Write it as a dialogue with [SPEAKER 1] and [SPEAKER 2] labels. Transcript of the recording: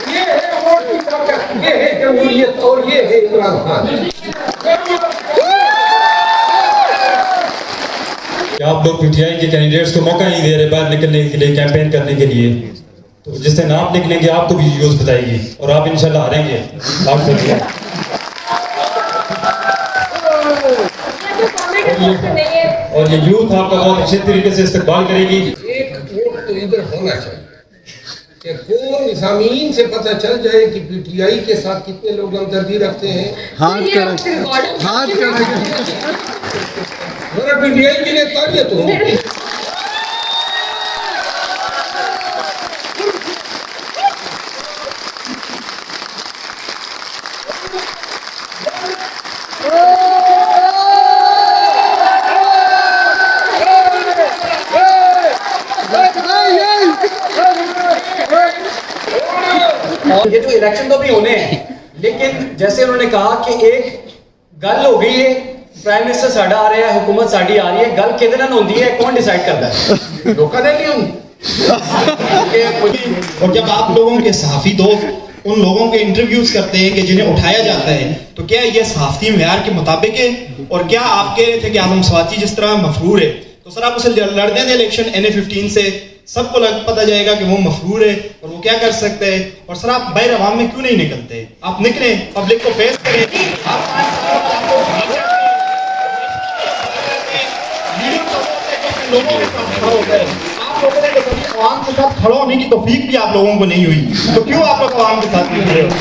[SPEAKER 1] ये है वोट की ताकत, ये है जमहूरियत और ये है इमरान खान।
[SPEAKER 2] आप लोग पीटीआई के कैंडिडेट्स को मौका नहीं दे रहे बाहर निकलने के लिए, कैंपेन करने के लिए, तो जिस दिन आप निकलेंगे आपको भी यूज बताएगी और आप इंशाल्लाह हारेंगे। आप सोचिए। और ये यूथ आपका बहुत अच्छे तरीके से इस्तेमाल करेगी।
[SPEAKER 1] एक वोट तो इधर होना चाहिए कि कौन सामीन से पता चल जाए कि पीटीआई के साथ कितने लोग हमदर्दी रखते हैं।
[SPEAKER 3] हाथ
[SPEAKER 1] पीटीआई के लिए ताकत हो।
[SPEAKER 4] ये जो इलेक्शन तो भी होने हैं, लेकिन जैसे उन्होंने कहा कि एक गल हो गई है, प्राइम मिनिस्टर साडा आ रहा है, हुकूमत साडी आ रही है, गल किहदे नाल होंदी है, कौन डिसाइड करता है? लोकां दे नहीं होंदी।
[SPEAKER 5] और जब आप लोगों के सहाफी दोस्त उन लोगों के इंटरव्यूज करते हैं कि जिन्हें उठाया जाता है, तो क्या ये सहाफती मेयार के मुताबिक है? और क्या आप कह रहे थे कि आलम स्वाति जिस तरह मफरूर है, तो सर आप उसे लड़ दें इलेक्शन NA-15 से, सबको पता जाएगा कि वो मफरूर है और वो क्या कर सकते हैं। और सर आप बाहर अवाम में क्यों नहीं निकलते? आप निकलें, पब्लिक को फेस करें। आप लोगों ने कभी अवाम के साथ खड़ा होने की तौफीक भी आप लोगों को नहीं हुई, तो क्यों आप लोग अवाम के साथ नहीं खड़े होते?